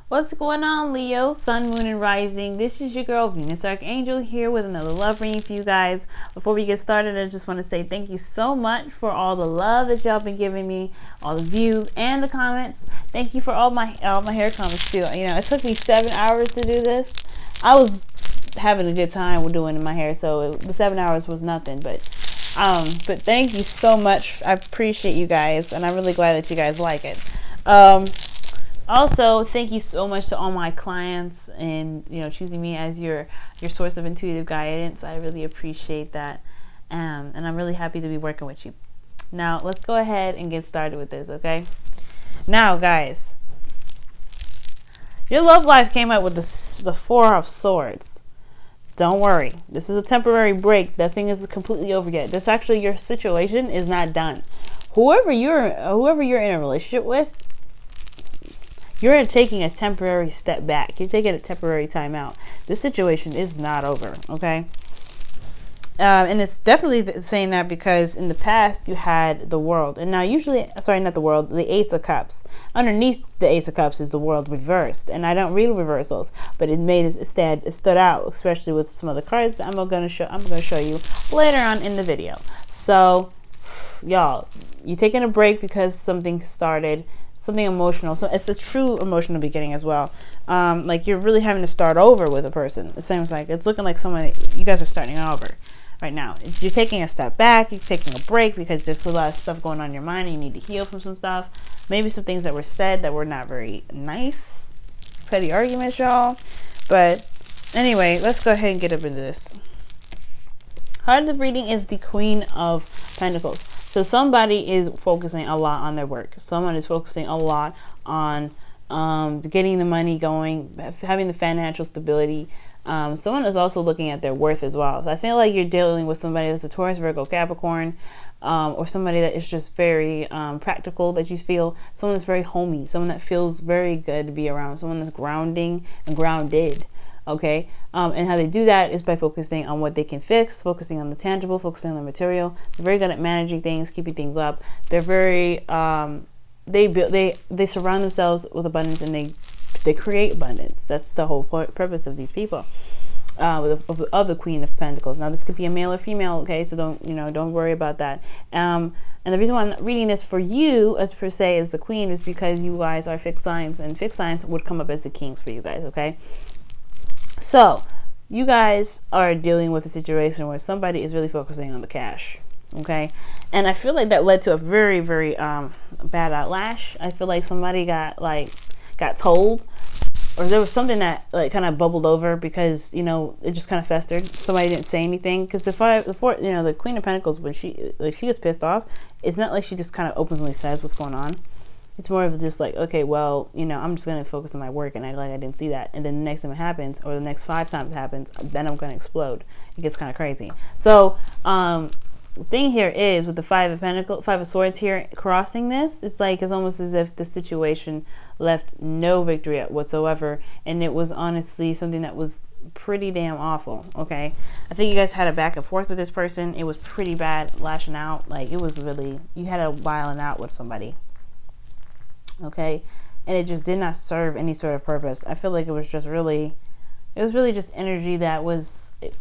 What's going on, Leo, Sun, Moon, and Rising? This is your girl, Venus Archangel, here with another love reading for you guys. Before we get started, I just want to say thank you so much for all the love that y'all been giving me, all the views and the comments. Thank you for all my hair comments too. You know, it took me 7 hours to do this. I was having a good time with doing my hair, so the 7 hours was nothing. But thank you so much. I appreciate you guys, and I'm really glad that you guys like it. Also, thank you so much to all my clients and, you know, choosing me as your source of intuitive guidance. I really appreciate that. And I'm really happy to be working with you. Now, let's go ahead and get started with this, okay? Now, guys, your love life came out with the Four of Swords. Don't worry. This is a temporary break. That thing isn't completely over yet. This actually, your situation is not done. Whoever you're in a relationship with, you're taking a temporary step back. You're taking a temporary time out. This situation is not over, okay? And it's definitely saying that because in the past you had the World. And now usually, sorry, not the World, the Ace of Cups. Underneath the Ace of Cups is the World reversed. And I don't read reversals, but it stood out, especially with some of the cards that I'm going to show you later on in the video. So, y'all, you're taking a break because something started. Something emotional. So it's a true emotional beginning as well. Like you're really having to start over with a person. It seems like it's looking like you guys are starting over right now. You're taking a step back. You're taking a break because there's a lot of stuff going on in your mind and you need to heal from some stuff. Maybe some things that were said that were not very nice. Petty arguments, y'all. But anyway, let's go ahead and get up into this. Heart of the reading is the Queen of Pentacles. So somebody is focusing a lot on their work. Someone is focusing a lot on getting the money going, having the financial stability. Someone is also looking at their worth as well. So I feel like you're dealing with somebody that's a Taurus, Virgo, Capricorn, or somebody that is just very practical, that you feel, someone that's very homey, someone that feels very good to be around, someone that's grounding and grounded. Okay, and how they do that is by focusing on what they can fix, focusing on the tangible, focusing on the material. They're very good at managing things, keeping things up. They're very they surround themselves with abundance, and they create abundance. That's the whole purpose of these people. Of the Queen of Pentacles. Now this could be a male or female. Okay, so don't worry about that. And the reason why I'm not reading this for you as per se as the Queen is because you guys are fixed signs, and fixed signs would come up as the kings for you guys. Okay. So, you guys are dealing with a situation where somebody is really focusing on the cash, okay? And I feel like that led to a very, very bad outlash. I feel like somebody got told, or there was something that like kind of bubbled over because it just kind of festered. Somebody didn't say anything because the Queen of Pentacles, when she gets pissed off, it's not like she just kind of openly says what's going on. It's more of just like, okay, well, I'm just going to focus on my work and I didn't see that. And then the next time it happens, or the next 5 times it happens, then I'm going to explode. It gets kind of crazy. So, the thing here is with the Five of Swords here crossing this, it's almost as if the situation left no victory whatsoever. And it was honestly something that was pretty damn awful. Okay. I think you guys had a back and forth with this person. It was pretty bad, lashing out. Like it was really, you had a whiling out with somebody. Okay, and it just did not serve any sort of purpose. I feel like it was really just energy that was, it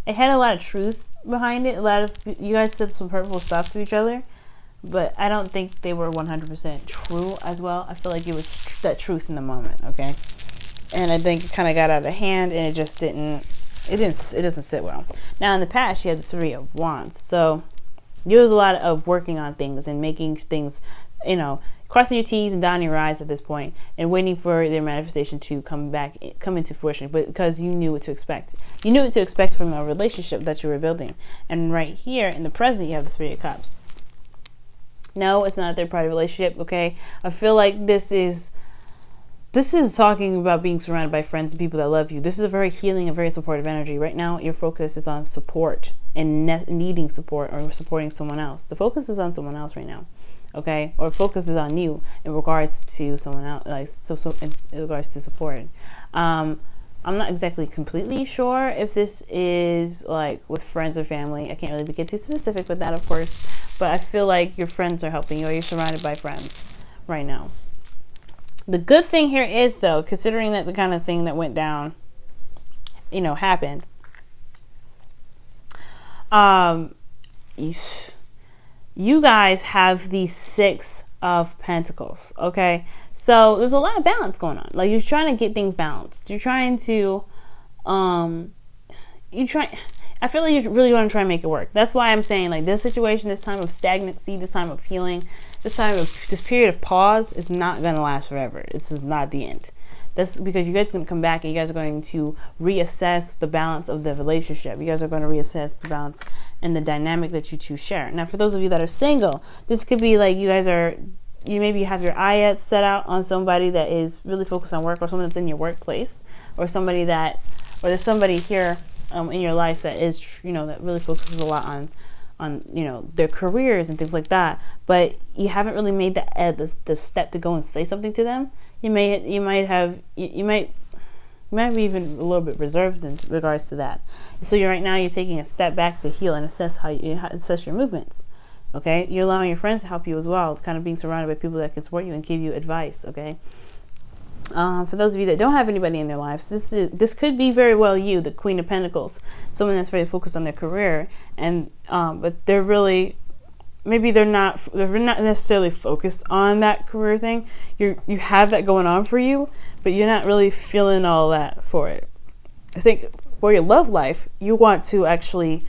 had a lot of truth behind it. A lot of you guys said some hurtful stuff to each other, but I don't think they were 100% true as well. I feel like it was that truth in the moment. Okay, and I think it kind of got out of hand, and it doesn't sit well. Now in the past, you had the Three of Wands, so there was a lot of working on things and making things, crossing your T's and dotting your I's at this point and waiting for their manifestation to come into fruition, but because you knew what to expect. You knew what to expect from a relationship that you were building. And right here in the present, you have the Three of Cups. No, it's not a third-party relationship, okay? I feel like this is talking about being surrounded by friends and people that love you. This is a very healing and very supportive energy. Right now, your focus is on support and needing support or supporting someone else. The focus is on someone else right now, okay? Or focus is on you in regards to someone else, in regards to support. I'm not exactly completely sure if this is like with friends or family. I can't really get too specific with that, of course, but I feel like your friends are helping you or you're surrounded by friends right now. The good thing here is, though, considering that the kind of thing that went down, happened, you guys have the 6 of Pentacles, okay? So there's a lot of balance going on. Like, you're trying to get things balanced. You're trying to, I feel like you really want to try and make it work. That's why I'm saying, like, this situation, this time of stagnancy, this time of healing, this period of pause is not going to last forever. This is not the end. That's because you guys are going to come back and you guys are going to reassess the balance of the relationship. You guys are going to reassess the balance and the dynamic that you two share. Now, for those of you that are single, this could be like you maybe have your eye set out on somebody that is really focused on work, or someone that's in your workplace, or there's somebody here in your life that is, that really focuses a lot on their careers and things like that, but you haven't really made the step to go and say something to them. You might be even a little bit reserved in regards to that. So you're taking a step back to heal and assess assess your movements. Okay, you're allowing your friends to help you as well, kind of being surrounded by people that can support you and give you advice. Okay. For those of you that don't have anybody in their lives, this could be very well you, the Queen of Pentacles, someone that's very focused on their career, and but they're really, maybe they're not necessarily focused on that career thing. You have that going on for you, but you're not really feeling all that for it. I think for your love life, you want to actually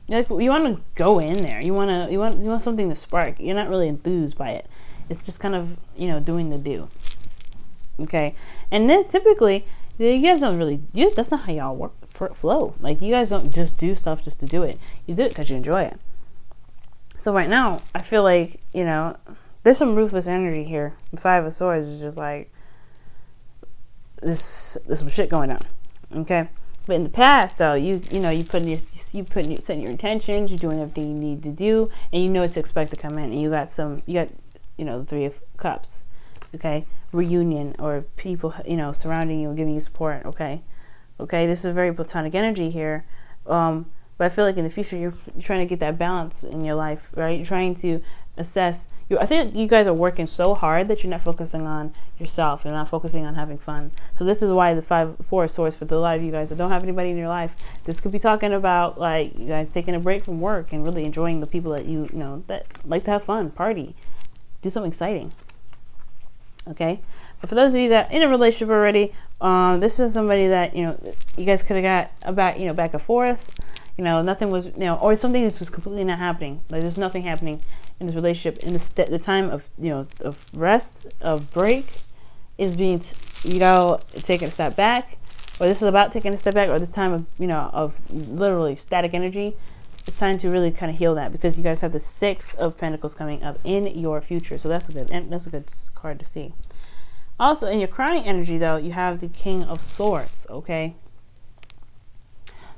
you want to go in there. You want something to spark. You're not really enthused by it. It's just kind of, doing the do. Okay. And then typically, you guys don't really, that's not how y'all flow. Like, you guys don't just do stuff just to do it. You do it because you enjoy it. So right now, I feel like, there's some ruthless energy here. The 5 of Swords is just like, there's some shit going on. Okay. But in the past, though, setting your intentions, you're doing everything you need to do, and you know what to expect to come in. And you got the 3 of Cups, okay? Reunion, or people, surrounding you and giving you support, okay? Okay, this is a very platonic energy here. But I feel like in the future, you're trying to get that balance in your life, right? You're trying to assess. I think you guys are working so hard that you're not focusing on yourself. You're not focusing on having fun. So this is why the 4 of Swords, for a lot of you guys that don't have anybody in your life, this could be talking about, like, you guys taking a break from work and really enjoying the people that that like to have fun, party, do something exciting. Okay, but for those of you that are in a relationship already, this is somebody that you guys could have got about back and forth. Nothing was or something is just completely not happening. Like, there's nothing happening in this relationship. In the time of of rest, of break, is being taking a step back, or this is about taking a step back, or this time of of literally static energy. It's time to really kind of heal that, because you guys have the 6 of Pentacles coming up in your future. So that's a good card to see. Also, in your crowning energy, though, you have the King of Swords, okay?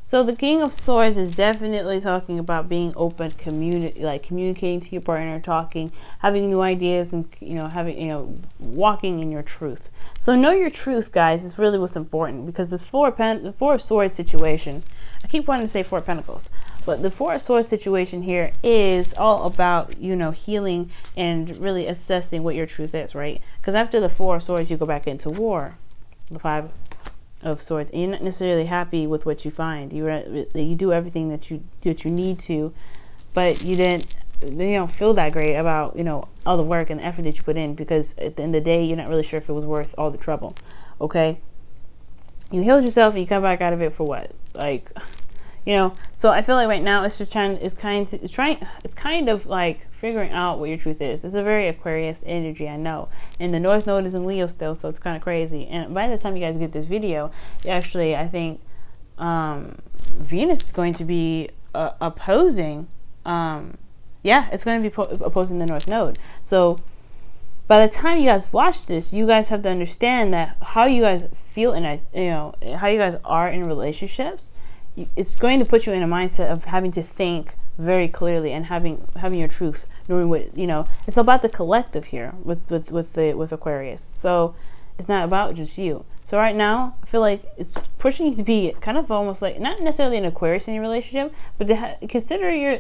So the King of Swords is definitely talking about being open, communicating to your partner, talking, having new ideas, and walking in your truth. So know your truth, guys, is really what's important, because this 4 of Swords situation, I keep wanting to say 4 of Pentacles, but the 4 of Swords situation here is all about, healing and really assessing what your truth is, right? Because after the 4 of Swords, you go back into war. The 5 of Swords, and you're not necessarily happy with what you find. You do everything that you need to, but you don't feel that great about all the work and the effort that you put in, because at the end of the day, you're not really sure if it was worth all the trouble. Okay, you healed yourself and you come back out of it for what? So I feel like right now it's kind of like figuring out what your truth is. It's a very Aquarius energy, I know. And the North Node is in Leo still, so it's kind of crazy. And by the time you guys get this video, actually, I think Venus is going to be opposing. It's going to be opposing the North Node. So by the time you guys watch this, you guys have to understand that how you guys feel how you guys are in relationships. It's going to put you in a mindset of having to think very clearly and having your truth, knowing what it's about the collective here with Aquarius. So it's not about just you. So right now, I feel like it's pushing you to be kind of almost like, not necessarily an Aquarius in your relationship, but to consider your,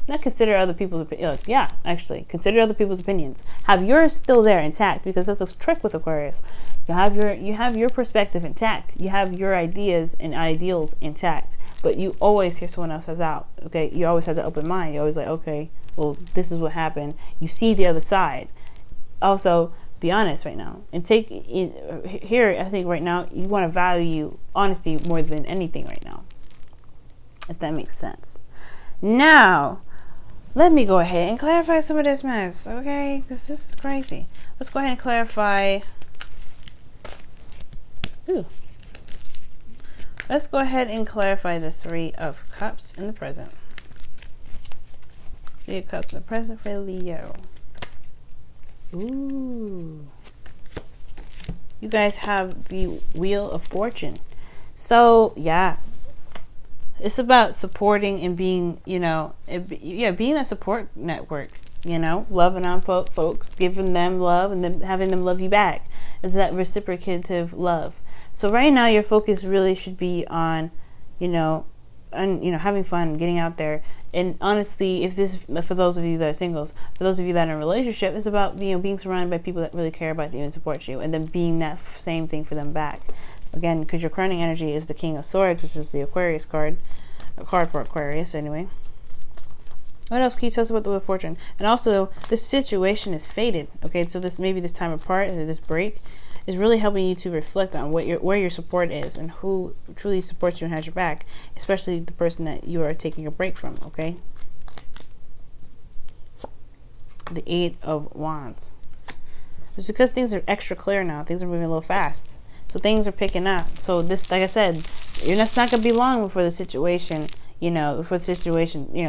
not consider other people's opinions. Yeah, actually, consider other people's opinions. Have yours still there intact, because that's a trick with Aquarius. You have your perspective intact. You have your ideas and ideals intact, but you always hear someone else's out. Okay, you always have the open mind. You're always like, okay, well, this is what happened. You see the other side. Also, be honest right now, and take here. I think right now you want to value honesty more than anything right now, if that makes sense. Now, let me go ahead and clarify some of this mess, okay? Because this is crazy. Let's go ahead and clarify. Let's go ahead and clarify the Three of Cups in the present. Three of Cups in the present for Leo. Ooh. You guys have the Wheel of Fortune. So, yeah. It's about supporting and being, being a support network. Loving on folks, giving them love, and then having them love you back. It's that reciprocative love. So right now your focus really should be on, having fun, getting out there. And honestly, for those of you that are singles, for those of you that are in a relationship, it's about being surrounded by people that really care about you and support you, and then being that same thing for them back. Again, because your crowning energy is the King of Swords, which is the Aquarius card, a card for Aquarius anyway. What else can you tell us about the Wheel of Fortune? And also, this situation is fated. Okay, so this time apart, or this break, is really helping you to reflect on where your support is and who truly supports you and has your back, especially the person that you are taking a break from, okay? The Eight of Wands. It's because things are extra clear now. Things are moving a little fast. So things are picking up. So this, like I said, it's not going to be long before the situation,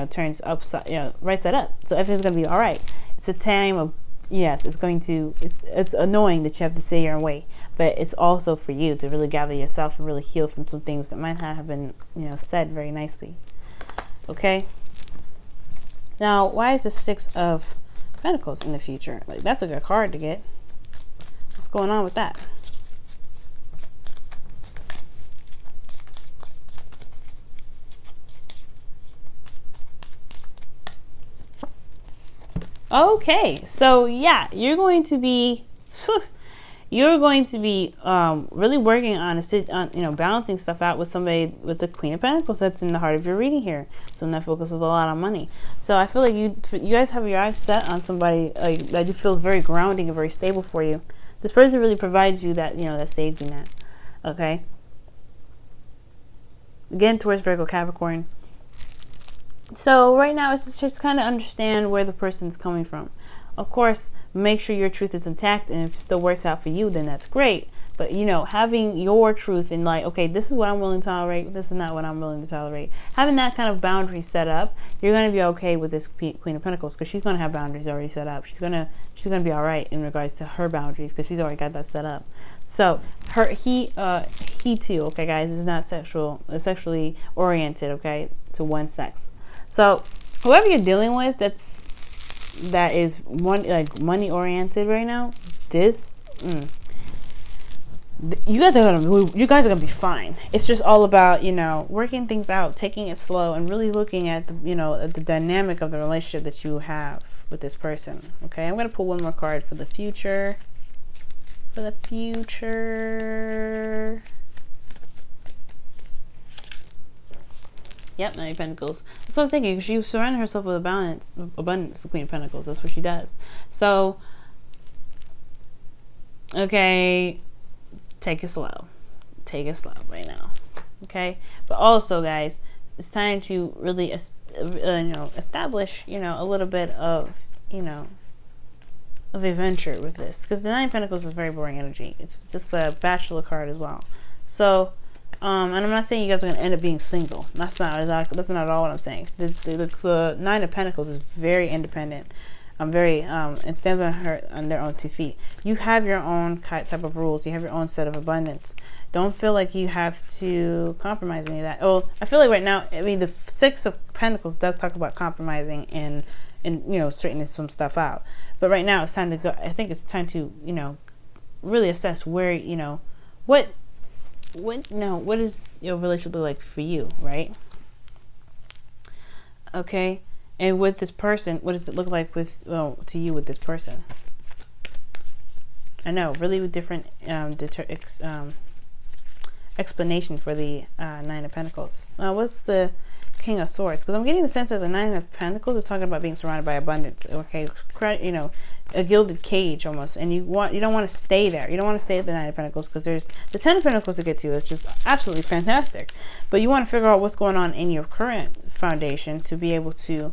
turns upside, right side up. So everything's going to be all right. It's a time of, yes, it's annoying that you have to sit here and wait, but it's also for you to really gather yourself and really heal from some things that might not have been, said very nicely. Okay. Now, why is the Six of Pentacles in the future? Like, that's a good card to get. What's going on with that? Okay, so yeah, you're going to be really working on balancing stuff out with somebody with the Queen of Pentacles that's in the heart of your reading here. Someone that focuses a lot on money. So I feel like you guys have your eyes set on somebody that you feel is very grounding and very stable for you. This person really provides you that that safety net. Okay. Again, towards Virgo, Capricorn. So right now, it's just kind of understand where the person's coming from. Of course, make sure your truth is intact, and if it still works out for you, then that's great. But having your truth and okay, this is what I'm willing to tolerate, this is not what I'm willing to tolerate. Having that kind of boundary set up, you're going to be okay with this Queen of Pentacles, because she's going to have boundaries already set up. She's going to be all right in regards to her boundaries, because she's already got that set up. So he too, okay, guys, is not sexually oriented, okay, to one sex. So whoever you're dealing with that is money oriented right now, you guys are gonna be fine. It's just all about working things out, taking it slow, and really looking at the dynamic of the relationship that you have with this person. Okay, I'm gonna pull one more card for the future. Yep, Nine of Pentacles. That's what I was thinking. She surrounded herself with abundance, the Queen of Pentacles. That's what she does. So, okay, take it slow. Take it slow right now. Okay? But also, guys, it's time to really, establish, a little bit of, of adventure with this. Because the Nine of Pentacles is very boring energy. It's just the Bachelor card as well. So, and I'm not saying you guys are going to end up being single. That's not at all what I'm saying. The Nine of Pentacles is very independent. It stands on their own 2 feet. You have your own type of rules. You have your own set of abundance. Don't feel like you have to compromise any of that. Oh, I feel like right now, the Six of Pentacles does talk about compromising and straightening some stuff out. But right now, it's time to go. I think it's time to really assess where what what is your relationship like for you, right? Okay, and with this person, what does it look like to you with this person? I know, really different explanation for the Nine of Pentacles. What's the King of Swords? Because I'm getting the sense that the Nine of Pentacles is talking about being surrounded by abundance. Okay, a gilded cage almost, and you don't want to stay there. You don't want to stay at the Nine of Pentacles because there's the Ten of Pentacles to get to. It's just absolutely fantastic, but you want to figure out what's going on in your current foundation to be able to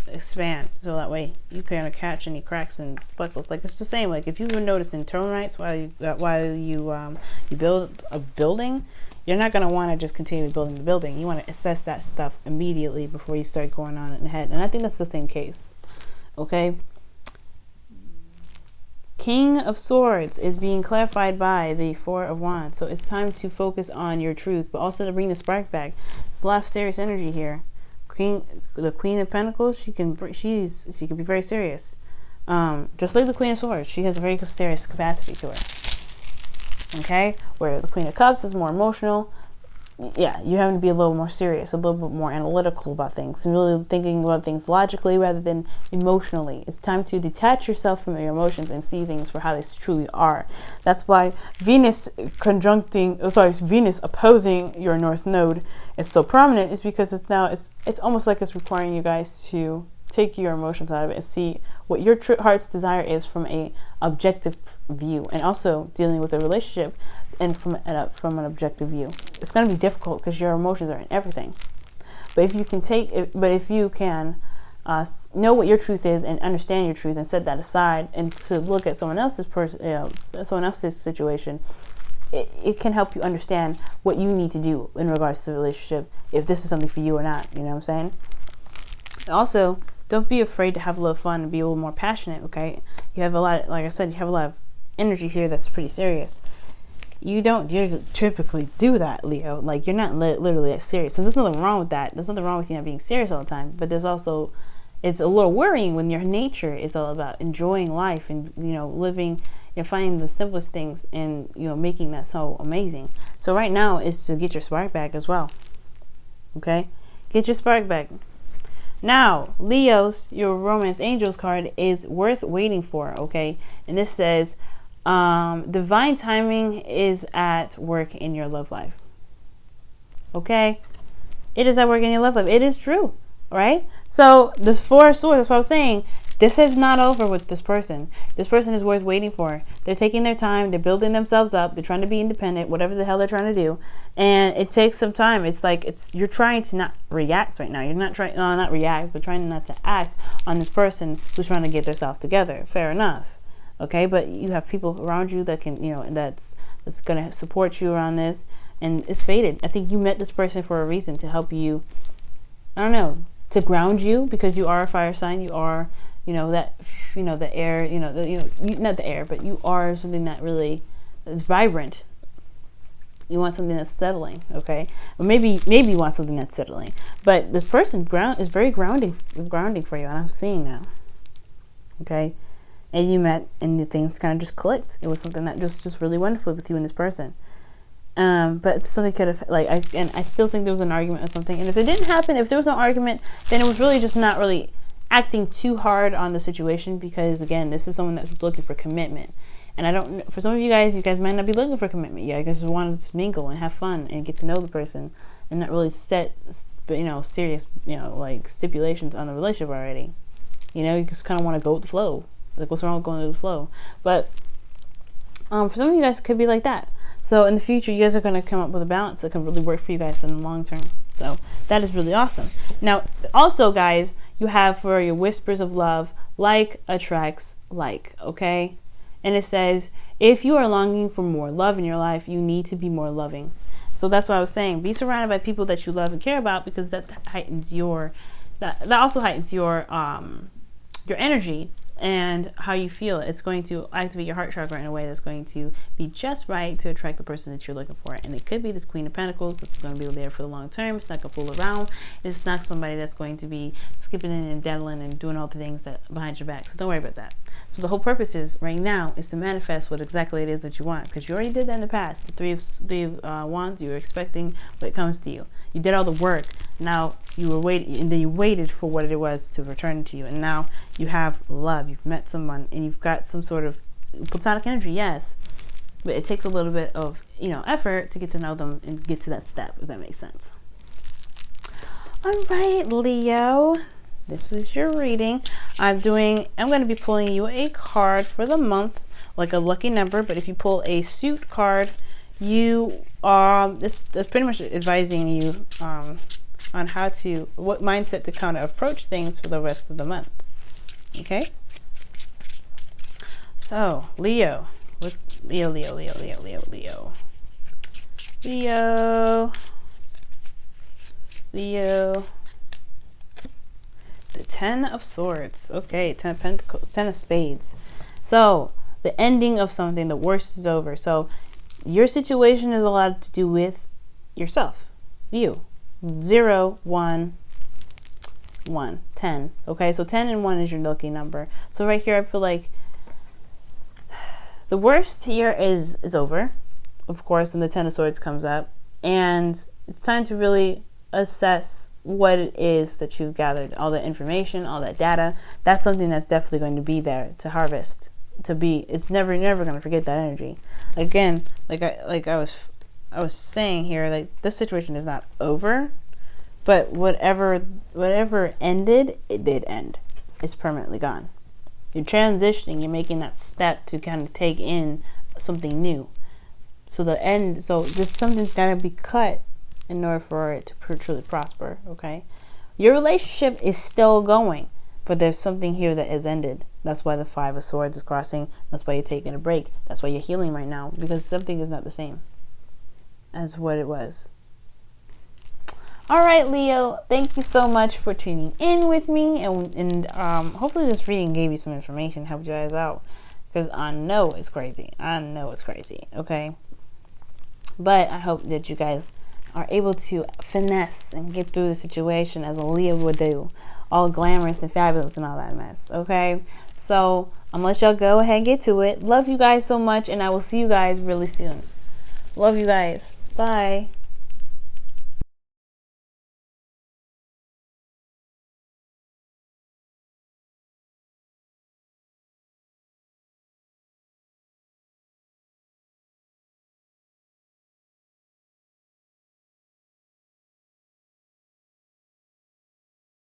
expand, so that way you can catch any cracks and buckles. Like, it's the same, like if you've noticed in termites while you build a building, you're not going to want to just continue building the building. You want to assess that stuff immediately before you start going on ahead. And I think that's the same case. Okay, King of Swords is being clarified by the Four of Wands, so it's time to focus on your truth, but also to bring the spark back. There's a lot of serious energy here. The Queen of Pentacles, she can be very serious. Just like the Queen of Swords, she has a very serious capacity to her. Okay, where the Queen of Cups is more emotional. Yeah, you have to be a little more serious, a little bit more analytical about things, and really thinking about things logically rather than emotionally. It's time to detach yourself from your emotions and see things for how they truly are. That's why Venus opposing your North Node is so prominent. Is because it's almost like it's requiring you guys to take your emotions out of it and see what your heart's desire is from a objective view, and also dealing with a relationship and from an objective view. It's going to be difficult because your emotions are in everything. But if you can know what your truth is and understand your truth and set that aside, and to look at someone else's situation, it can help you understand what you need to do in regards to the relationship, if this is something for you or not. You know what I'm saying? Also, don't be afraid to have a little fun and be a little more passionate. Okay, you have a lot, like I said, you have a lot of energy here that's pretty serious. You don't typically do that, Leo. Like, you're not literally that serious. And there's nothing wrong with that. There's nothing wrong with you not being serious all the time. But there's also, it's a little worrying when your nature is all about enjoying life and, living, finding the simplest things and, making that so amazing. So right now is to get your spark back as well. Okay? Get your spark back. Now, Leos, your Romance Angels card is worth waiting for, okay? And this says, divine timing is at work in your love life. Okay? It is at work in your love life. It is true, right? So, this Four of Swords, that's what I'm saying. This is not over with this person. This person is worth waiting for. They're taking their time. They're building themselves up. They're trying to be independent, whatever the hell they're trying to do. And it takes some time. It's like you're trying to not react right now. You're not trying, not react, but trying not to act on this person who's trying to get themselves together. Fair enough. Okay, but you have people around you that can, that's going to support you around this. And it's fated. I think you met this person for a reason, to help you, I don't know, to ground you, because you are a fire sign. You are, the air, not the air, but you are something that really is vibrant. You want something that's settling, okay? Or maybe you want something that's settling. But this person is very grounding for you, and I'm seeing that. Okay? And you met, and the things kind of just clicked. It was something that just really wonderful with you and this person. But something could have, I still think there was an argument or something. And if it didn't happen, if there was no argument, then it was really just not really acting too hard on the situation, because again, this is someone that's looking for commitment. And I don't, for some of you guys might not be looking for commitment. Yeah, you guys just want to just mingle and have fun and get to know the person, and not really set, serious, stipulations on the relationship already. You just kind of want to go with the flow. Like, what's wrong with going with the flow? But for some of you guys, it could be like that. So in the future, you guys are going to come up with a balance that can really work for you guys in the long term. So that is really awesome. Now, also, guys, you have for your whispers of love, like attracts like, okay? And it says, if you are longing for more love in your life, you need to be more loving. So that's what I was saying. Be surrounded by people that you love and care about, because that heightens that also heightens your energy and how you feel. It's going to activate your heart chakra in a way that's going to be just right to attract the person that you're looking for. And it could be this Queen of Pentacles that's going to be there for the long term. It's not going to fool around. It's not somebody that's going to be skipping in and daddling and doing all the things that behind your back. So don't worry about that. So the whole purpose is right now is to manifest what exactly it is that you want, because you already did that in the past. The three of wands, you were expecting what comes to you. You did all the work. Now you were waiting, and then you waited for what it was to return to you. And now you have love. You've met someone, and you've got some sort of platonic energy, yes, but it takes a little bit of, effort to get to know them and get to that step, if that makes sense. All right, Leo, this was your reading. I'm going to be pulling you a card for the month, like a lucky number. But if you pull a suit card, you that's pretty much advising you on what mindset to kind of approach things for the rest of the month. Okay. So Leo, Leo. The 10 of Swords. Okay, 10 of Pentacles, 10 of Spades. So the ending of something, the worst is over. So your situation is a lot to do with yourself, you. 0, 1, 1, 10. Okay, so 10 and 1 is your lucky number. So right here, I feel like the worst here is over, of course, and the 10 of Swords comes up, and it's time to really assess what it is that you've gathered, all the information, all that data. That's something that's definitely going to be there to harvest. It's never going to forget that energy. Again, like I was saying here, like this situation is not over, but whatever ended, it did end. It's permanently gone. You're transitioning. You're making that step to kind of take in something new. So this something's got to be cut in order for it to truly prosper. Okay, your relationship is still going, but there's something here that has ended. That's why the 5 of Swords is crossing. That's why you're taking a break. That's why you're healing right now, because something is not the same as what it was. All right, Leo, thank you so much for tuning in with me, and hopefully this reading gave you some information, helped you guys out, because I know it's crazy. Okay, but I hope that you guys are able to finesse and get through the situation as a Leo would do, all glamorous and fabulous and all that mess. Okay, so I'm gonna let y'all go ahead and get to it. Love you guys so much, and I will see you guys really soon. Love you guys. Bye.